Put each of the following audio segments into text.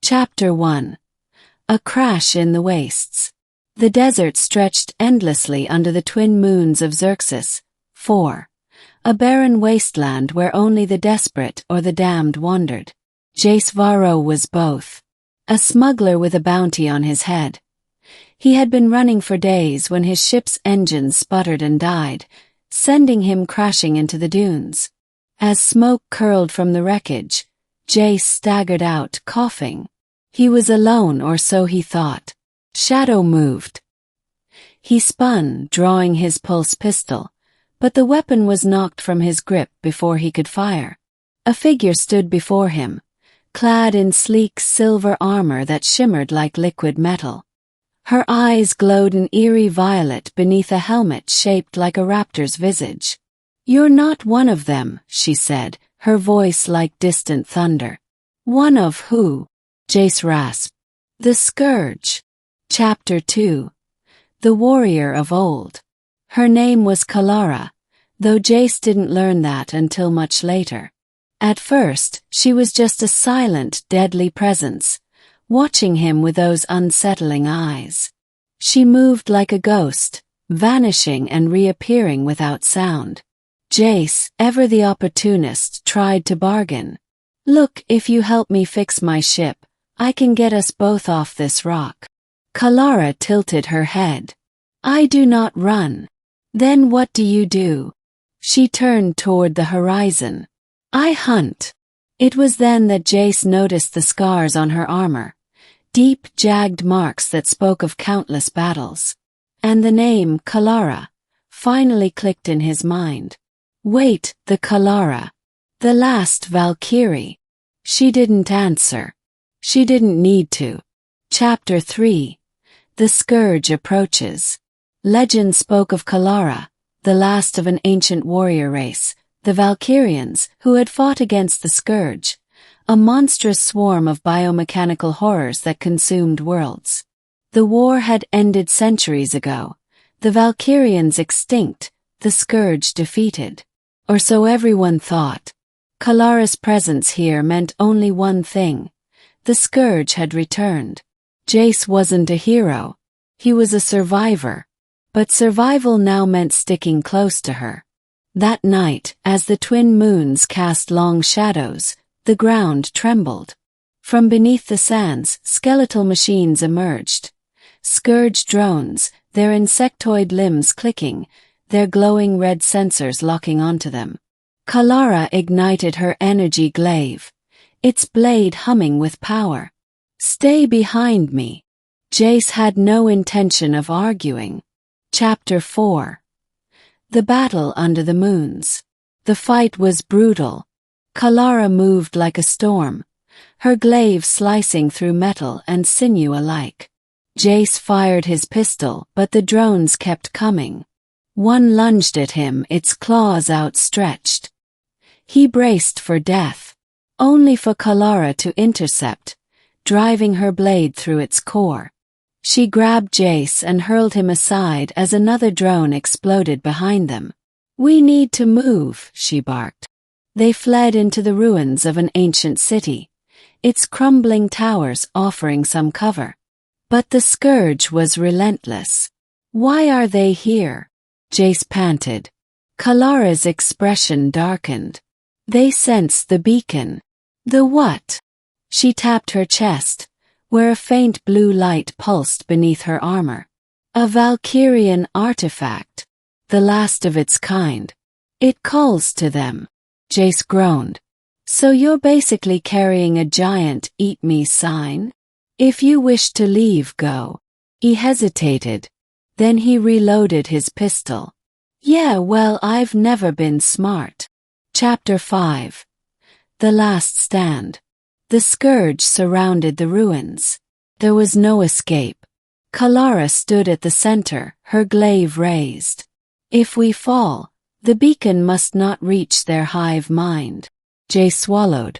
Chapter 1. A Crash in the Wastes. The desert stretched endlessly under the twin moons of Xerxes. 4. A barren wasteland where only the desperate or the damned wandered. Jace Varrow was both. A smuggler with a bounty on his head. He had been running for days when his ship's engines sputtered and died, sending him crashing into the dunes. As smoke curled from the wreckage, Jace staggered out, coughing. He was alone, or so he thought. Shadow moved. He spun, drawing his pulse pistol, but the weapon was knocked from his grip before he could fire. A figure stood before him, clad in sleek silver armor that shimmered like liquid metal. Her eyes glowed an eerie violet beneath a helmet shaped like a raptor's visage. "You're not one of them," she said, her voice like distant thunder. "One of who?" Jace rasped. "The Scourge." Chapter 2. The Warrior of Old. Her name was Kaelara, though Jace didn't learn that until much later. At first, she was just a silent, deadly presence, watching him with those unsettling eyes. She moved like a ghost, vanishing and reappearing without sound. Jace, ever the opportunist, tried to bargain. "Look, if you help me fix my ship, I can get us both off this rock." Kaelara tilted her head. "I do not run." "Then what do you do?" She turned toward the horizon. "I hunt." It was then that Jace noticed the scars on her armor, deep, jagged marks that spoke of countless battles. And the name, Kaelara, finally clicked in his mind. Wait, the Kaelara. The last Valkyrie. She didn't answer. She didn't need to. Chapter 3. The Scourge Approaches. Legend spoke of Kaelara, the last of an ancient warrior race, the Valkyrians, who had fought against the Scourge, a monstrous swarm of biomechanical horrors that consumed worlds. The war had ended centuries ago, the Valkyrians extinct, the Scourge defeated. Or so everyone thought. Kaelara's presence here meant only one thing. The Scourge had returned. Jace wasn't a hero. He was a survivor. But survival now meant sticking close to her. That night, as the twin moons cast long shadows, the ground trembled. From beneath the sands, skeletal machines emerged. Scourge drones, their insectoid limbs clicking, their glowing red sensors locking onto them. Kaelara ignited her energy glaive, its blade humming with power. "Stay behind me." Jace had no intention of arguing. Chapter 4. The Battle Under the Moons. The fight was brutal. Kaelara moved like a storm, her glaive slicing through metal and sinew alike. Jace fired his pistol, but the drones kept coming. One lunged at him, its claws outstretched. He braced for death, only for Kaelara to intercept, driving her blade through its core. She grabbed Jace and hurled him aside as another drone exploded behind them. "We need to move," she barked. They fled into the ruins of an ancient city, its crumbling towers offering some cover. But the Scourge was relentless. "Why are they here?" Jace panted. Kaelara's expression darkened. "They sensed the beacon." "The what?" She tapped her chest, where a faint blue light pulsed beneath her armor. "A Valkyrian artifact. The last of its kind. It calls to them." Jace groaned. "So you're basically carrying a giant eat me sign? If you wish to leave, go." He hesitated. Then he reloaded his pistol. "Yeah, well, I've never been smart." Chapter 5. The Last Stand. The Scourge surrounded the ruins. There was no escape. Kaelara stood at the center, her glaive raised. "If we fall, the beacon must not reach their hive mind." Jace swallowed.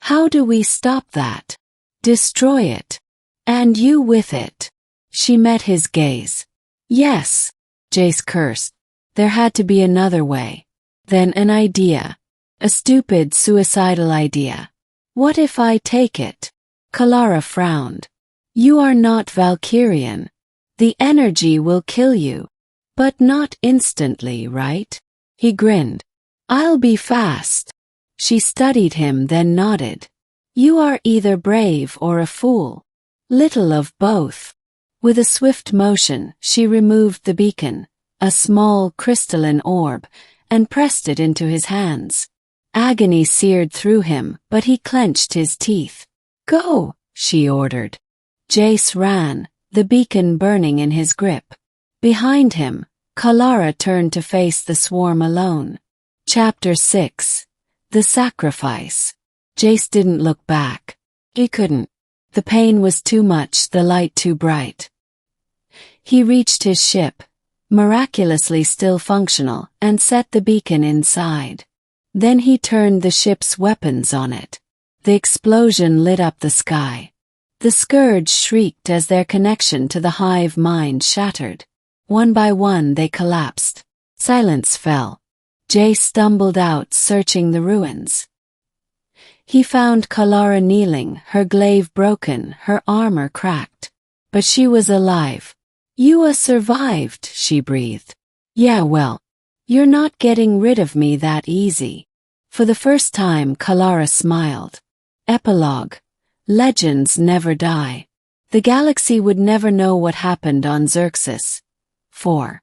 "How do we stop that?" "Destroy it. And you with it." She met his gaze. "Yes," Jace cursed. There had to be another way. Then an idea. A stupid, suicidal idea. "What if I take it?" Kaelara frowned. You are not Valkyrian. The energy will kill you. But not instantly, right? He grinned. I'll be fast. She studied him, then nodded. You are either brave or a fool. Little of both. With a swift motion, she removed the beacon, a small crystalline orb, and pressed it into his hands. Agony seared through him, but he clenched his teeth. Go, she ordered. Jace ran, the beacon burning in his grip. Behind him, Kaelara turned to face the swarm alone. Chapter 6. The Sacrifice. Jace didn't look back. He couldn't. The pain was too much, the light too bright. He reached his ship, miraculously still functional, and set the beacon inside. Then he turned the ship's weapons on it. The explosion lit up the sky. The Scourge shrieked as their connection to the hive mind shattered. One by one they collapsed. Silence fell. Jace stumbled out, searching the ruins. He found Kaelara kneeling, her glaive broken, her armor cracked. But she was alive. You survived, she breathed. Yeah, well, you're not getting rid of me that easy. For the first time, Kaelara smiled. Epilogue. Legends never die. The galaxy would never know what happened on Xerxes. 4.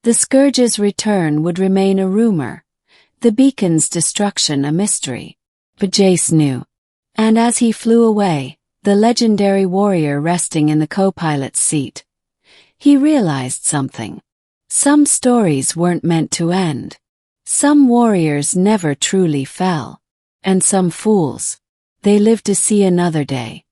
The Scourge's return would remain a rumor, the beacon's destruction a mystery. But Jace knew. And as he flew away, the legendary warrior resting in the co-pilot's seat, he realized something. Some stories weren't meant to end. Some warriors never truly fell. And some fools, they lived to see another day.